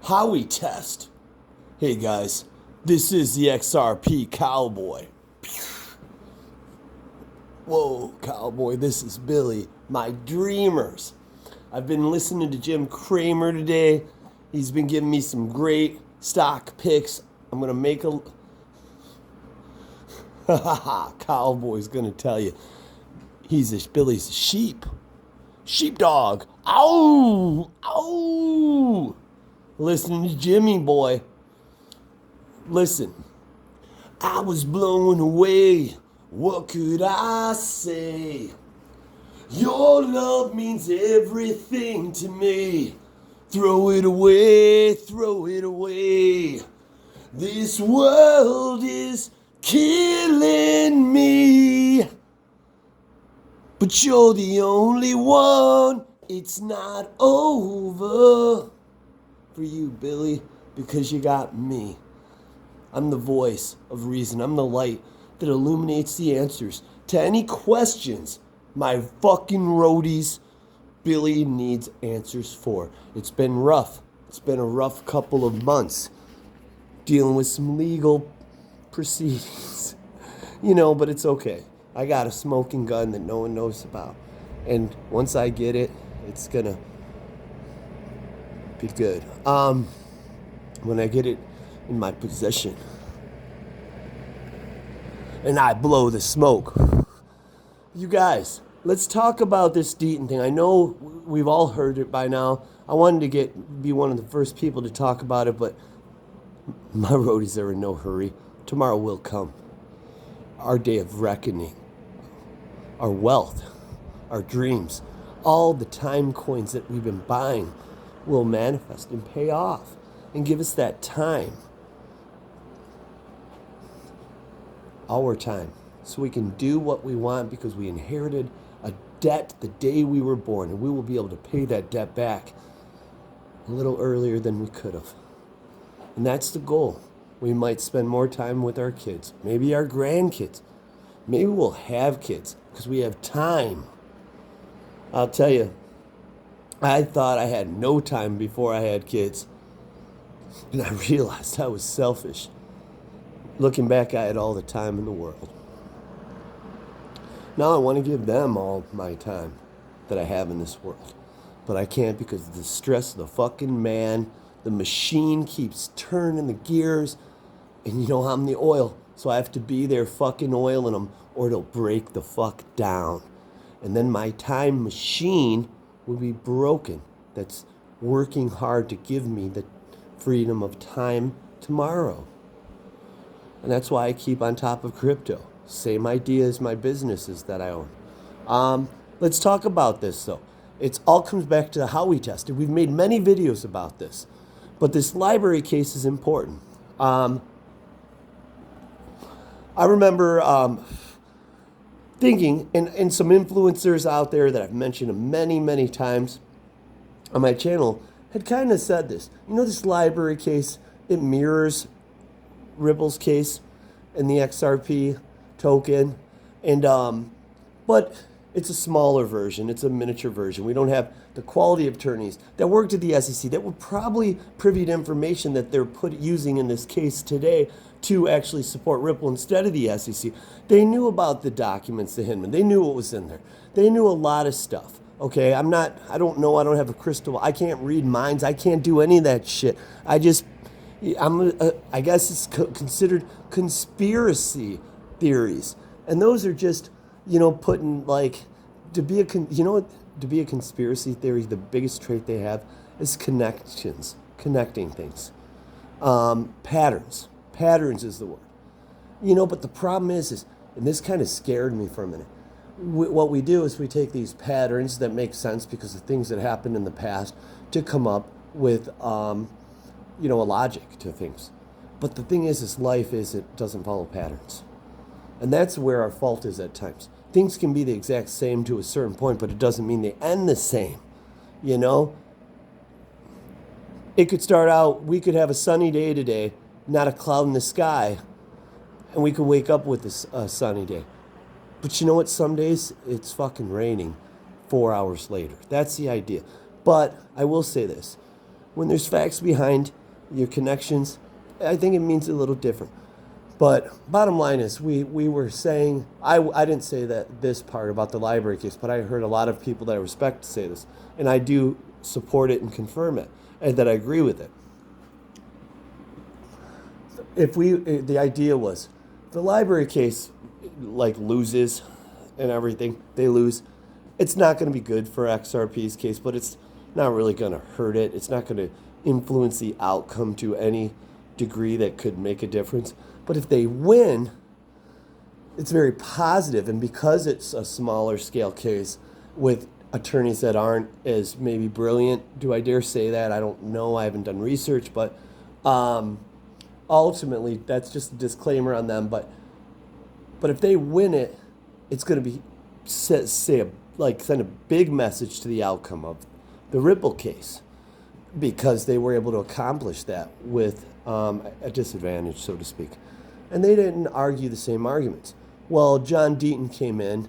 Howie test. Hey guys, this is the XRP cowboy. Whoa, cowboy, this is Billy, my dreamers. I've been listening to Jim Cramer today. He's been giving me some great stock picks. I'm going to make a... Cowboy's going to tell you. Billy's a sheep. Sheepdog. Ow! Ow! Listening to Jimmy, boy. Listen. I was blown away. What could I say? Your love means everything to me. Throw it away, throw it away. This world is killing me. But you're the only one. It's not over for you, Billy, because you got me. I'm the voice of reason. I'm the light that illuminates the answers to any questions my fucking roadies Billy needs answers for. It's been rough. It's been a rough couple of months dealing with some legal proceedings. But it's okay. I got a smoking gun that no one knows about. And once I get it, it's gonna be good. When I get it in my possession and I blow the smoke. You guys, let's talk about this Deaton thing. I know we've all heard it by now. I wanted to be one of the first people to talk about it, but my roadies are in no hurry. Tomorrow will come. Our day of reckoning. Our wealth. Our dreams. All the time coins that we've been buying will manifest and pay off and give us that time. Our time. So we can do what we want because we inherited a debt the day we were born, and we will be able to pay that debt back a little earlier than we could have. And that's the goal. We might spend more time with our kids, maybe our grandkids. Maybe we'll have kids because we have time. I'll tell you, I thought I had no time before I had kids. And I realized I was selfish. Looking back, I had all the time in the world. Now I want to give them all my time that I have in this world. But I can't because of the stress of the fucking man. The machine keeps turning the gears. And I'm the oil. So I have to be there fucking oiling them or it'll break the fuck down. And then my time machine will be broken. That's working hard to give me the freedom of time tomorrow. And that's why I keep on top of crypto. Same idea as my businesses that I own. Let's talk about this though. It all comes back to how we tested. We've made many videos about this. But this library case is important. I remember thinking, and some influencers out there that I've mentioned many, many times on my channel had kind of said this. This library case, it mirrors Ripple's case and the XRP token. But it's a smaller version. It's a miniature version. We don't have the quality of attorneys that worked at the SEC that were probably privy to information that they're using in this case today to actually support Ripple instead of the SEC. They knew about the documents, the Hinman. They knew what was in there. They knew a lot of stuff. Okay, I don't know. I don't have a crystal. I can't read minds. I can't do any of that shit. I guess it's considered conspiracy theories. And those are just, putting to be a conspiracy theory, the biggest trait they have is connections, connecting things. Patterns is the word. But the problem is, and this kind of scared me for a minute. What we do is we take these patterns that make sense because of things that happened in the past to come up with, a logic to things. But the thing is it doesn't follow patterns. And that's where our fault is at times. Things can be the exact same to a certain point, but it doesn't mean they end the same. It could start out, we could have a sunny day today, not a cloud in the sky, and we could wake up with a sunny day. But you know what? Some days it's fucking raining 4 hours later. That's the idea. But I will say this. when there's facts behind your connections, I think it means a little different. But bottom line is, we were saying, I didn't say that this part about the library case, but I heard a lot of people that I respect say this, and I do support it and confirm it, and that I agree with it. The idea was, the library case, like, loses and everything, they lose. It's not going to be good for XRP's case, but it's not really going to hurt it. It's not going to influence the outcome to any degree that could make a difference. But if they win, it's very positive. And because it's a smaller scale case with attorneys that aren't as maybe brilliant, do I dare say that? I don't know. I haven't done research, but ultimately, that's just a disclaimer on them. But if they win it, it's going to be send a big message to the outcome of the Ripple case, because they were able to accomplish that with a disadvantage, so to speak. And they didn't argue the same arguments. Well, John Deaton came in,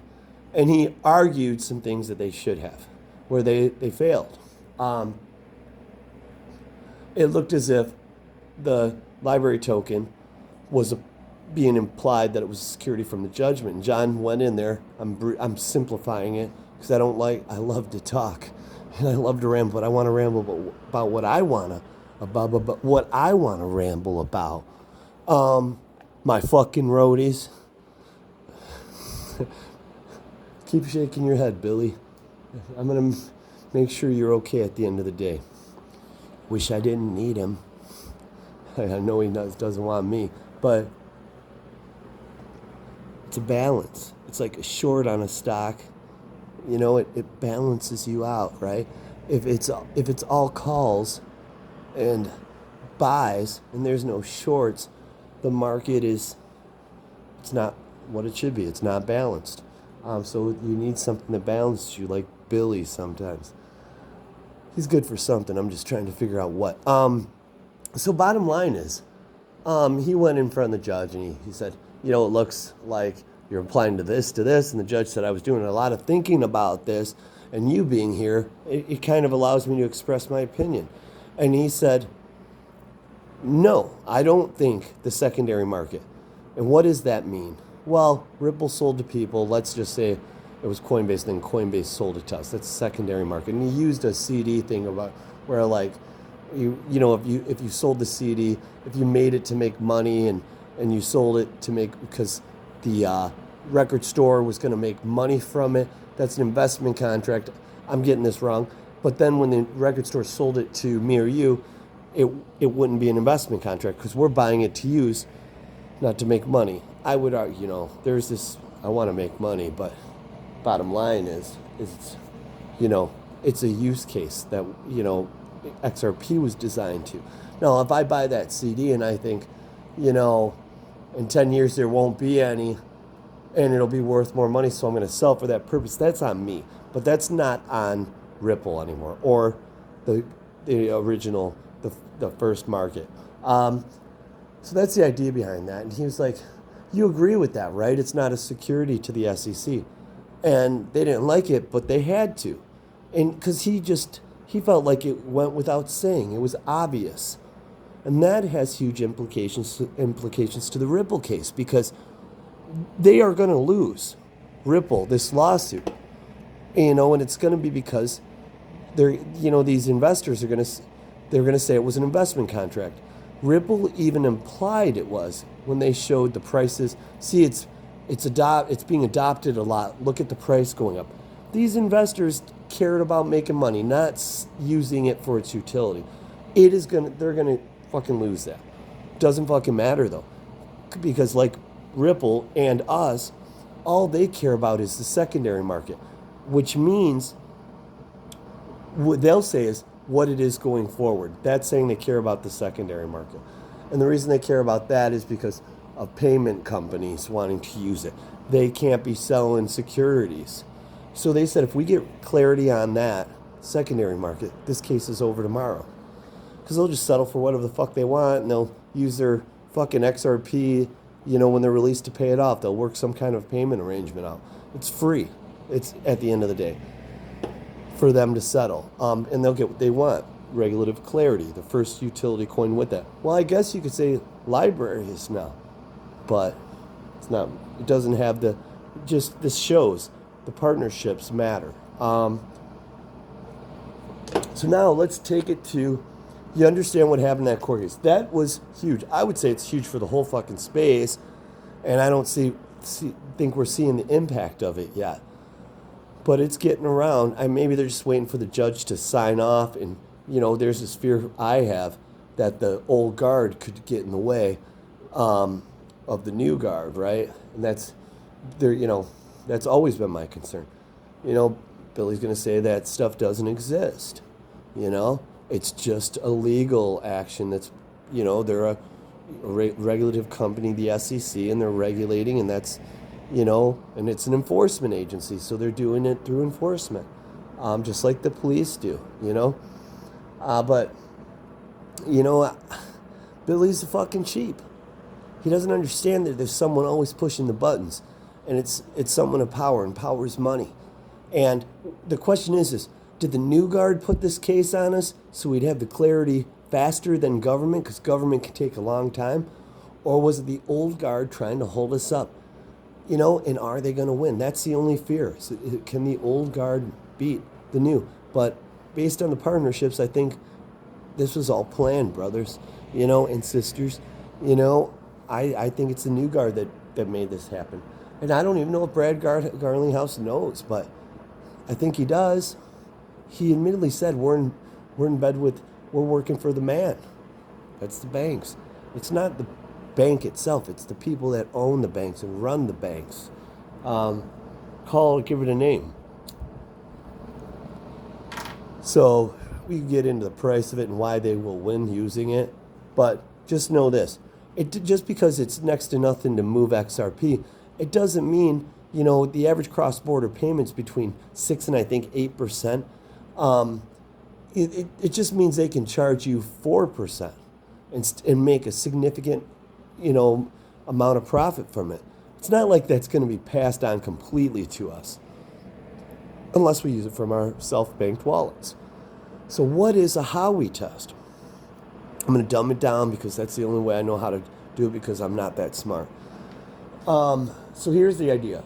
and he argued some things that they should have, where they failed. It looked as if the library token was being implied that it was security from the judgment. And John went in there. I'm simplifying it because I love to talk and I love to ramble, but I want to ramble about what I want to ramble about. My fucking roadies. Keep shaking your head, Billy. I'm going to make sure you're okay at the end of the day. Wish I didn't need him. I know he doesn't want me, but it's a balance. It's like a short on a stock. You know, it balances you out, right? If it's all calls and buys and there's no shorts, the market it's not what it should be. It's not balanced. So you need something to balance you, like Billy sometimes. He's good for something. I'm just trying to figure out what. So bottom line is, he went in front of the judge and he said, it looks like you're applying to this, and the judge said I was doing a lot of thinking about this, and you being here, it kind of allows me to express my opinion. And he said, no, I don't think the secondary market. And what does that mean? Well, Ripple sold to people. Let's just say it was Coinbase, then Coinbase sold it to us. That's secondary market. And he used a CD thing about where, like, if you sold the CD, if you made it to make money and you sold it to make, because the record store was going to make money from it, that's an investment contract. I'm getting this wrong. But then when the record store sold it to me or you, it wouldn't be an investment contract because we're buying it to use, not to make money. I would argue, there's this, I want to make money, but bottom line is it's a use case that, XRP was designed to. Now, if I buy that CD and I think, in 10 years there won't be any and it'll be worth more money, so I'm going to sell for that purpose, that's on me. But that's not on Ripple anymore, or the original, the first market. So that's the idea behind that. And he was like, you agree with that, right? It's not a security to the SEC. And they didn't like it, but they had to. And because he felt like it went without saying. It was obvious. And that has huge implications to the Ripple case, because they are going to lose Ripple, this lawsuit. And it's going to be because these investors are going to say it was an investment contract. Ripple even implied it was when they showed the prices. See, it's being adopted a lot. Look at the price going up. These investors cared about making money, not using it for its utility. They're gonna fucking lose that. Doesn't fucking matter though, because like Ripple and us, all they care about is the secondary market, which means what they'll say is what it is going forward. That's saying they care about the secondary market. And the reason they care about that is because of payment companies wanting to use it. They can't be selling securities. So they said if we get clarity on that secondary market, this case is over tomorrow. Because they'll just settle for whatever the fuck they want, and they'll use their fucking XRP, when they're released to pay it off. They'll work some kind of payment arrangement out. It's free. It's at the end of the day for them to settle, and they'll get what they want. regulative clarity, the first utility coin with that. Well, I guess you could say libraries now, but it's not. It doesn't have the. Just this shows the partnerships matter. So now let's take it to. You understand what happened in that court case? That was huge. I would say it's huge for the whole fucking space, and I don't think we're seeing the impact of it yet. But it's getting around. Maybe they're just waiting for the judge to sign off, and there's this fear I have that the old guard could get in the way of the new guard, right? And that's that's always been my concern. Billy's going to say that stuff doesn't exist. It's just a legal action that's, they're a regulative company, the SEC, and they're regulating, and that's, and it's an enforcement agency, so they're doing it through enforcement, just like the police do, but, Billy's a fucking sheep. He doesn't understand that there's someone always pushing the buttons, and it's someone of power, and power is money. And the question is, did the new guard put this case on us so we'd have the clarity faster than government, because government can take a long time? Or was it the old guard trying to hold us up? And are they going to win? That's the only fear. So can the old guard beat the new? But based on the partnerships, I think this was all planned, brothers, and sisters. I think it's the new guard that made this happen. And I don't even know if Brad Garlinghouse knows, but I think he does. He admittedly said, we're in bed with, we're working for the man. That's the banks. It's not the bank itself. It's the people that own the banks and run the banks. Give it a name. So we can get into the price of it and why they will win using it. But just know this. Just because it's next to nothing to move XRP, it doesn't mean, the average cross-border payments between 6 and I think 8%. It just means they can charge you 4% and make a significant, amount of profit from it. It's not like that's going to be passed on completely to us unless we use it from our self-banked wallets. So what is a Howie test? I'm going to dumb it down because that's the only way I know how to do it, because I'm not that smart. So here's the idea.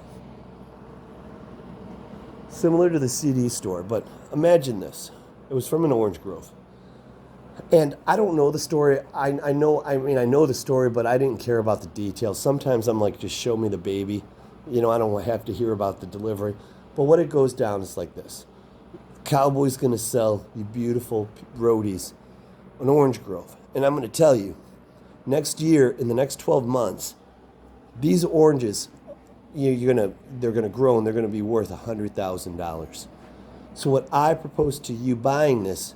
Similar to the CD store, but imagine this. It was from an orange grove. And I don't know the story. I know the story, but I didn't care about the details. Sometimes I'm like, just show me the baby. I don't have to hear about the delivery. But what it goes down is like this. Cowboy's going to sell you beautiful roadies an orange grove. And I'm going to tell you, next year, in the next 12 months, these oranges, they're going to grow, and they're going to be worth $100,000. So what I propose to you buying this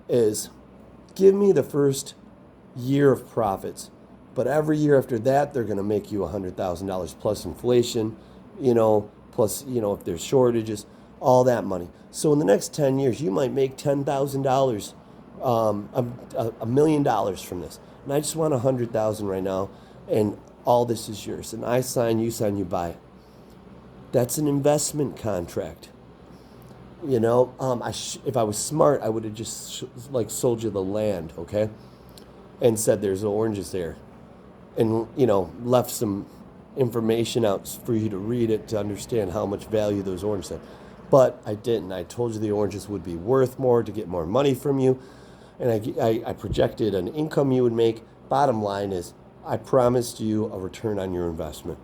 is, give me the first year of profits, but every year after that, they're going to make you $100,000 plus inflation, plus, if there's shortages, all that money. So in the next 10 years, you might make $10,000, $1 million from this. And I just want $100,000 right now, and all this is yours. And I sign, you buy it. That's an investment contract. If I was smart, I would have just sold you the land, okay, and said there's oranges there, and left some information out for you to read it to understand how much value those oranges have. But I didn't. I told you the oranges would be worth more to get more money from you, and I projected an income you would make. Bottom line is, I promised you a return on your investment.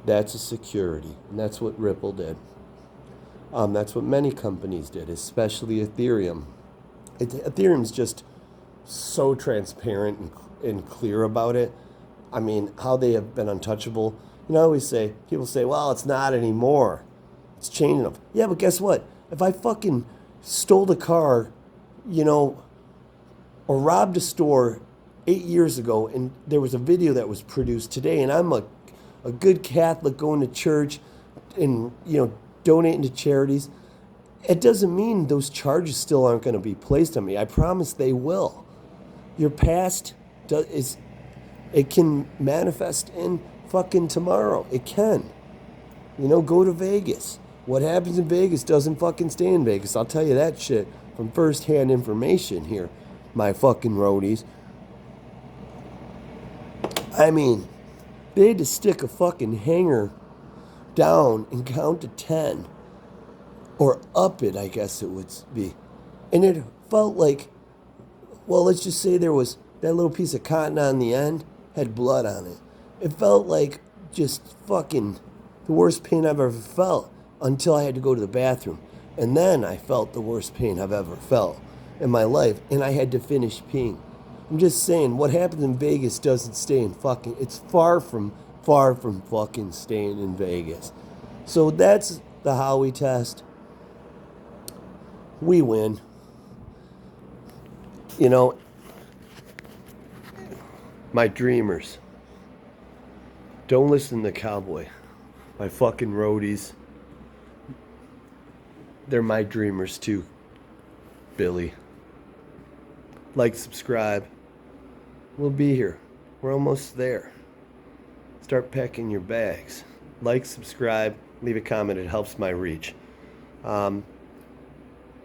That's a security, and that's what Ripple did. That's what many companies did, especially Ethereum. Ethereum's just so transparent and clear about it. I mean, how they have been untouchable. People say, well, it's not anymore. It's changing up. Yeah, but guess what? If I fucking stole the car, or robbed a store 8 years ago, and there was a video that was produced today, and I'm a good Catholic going to church and, donating to charities, it doesn't mean those charges still aren't going to be placed on me. I promise they will. Your past it can manifest in fucking tomorrow. It can. Go to Vegas. What happens in Vegas doesn't fucking stay in Vegas. I'll tell you that shit from first-hand information here, my fucking roadies. I mean, they had to stick a fucking hanger down and count to 10. Or up it, I guess it would be. And it felt like, well, let's just say there was that little piece of cotton on the end had blood on it. It felt like just fucking the worst pain I've ever felt until I had to go to the bathroom. And then I felt the worst pain I've ever felt in my life, and I had to finish peeing. I'm just saying, what happens in Vegas doesn't stay in fucking, it's far from fucking staying in Vegas. So that's the Howie test. We win. You know, my dreamers, don't listen to Cowboy. My fucking roadies, they're my dreamers too, Billy. Like, subscribe. We'll be here. We're almost there. Start packing your bags. Like, subscribe, leave a comment. It helps my reach. I'm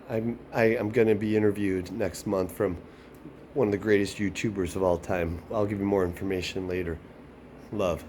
going to be interviewed next month from one of the greatest YouTubers of all time. I'll give you more information later. Love.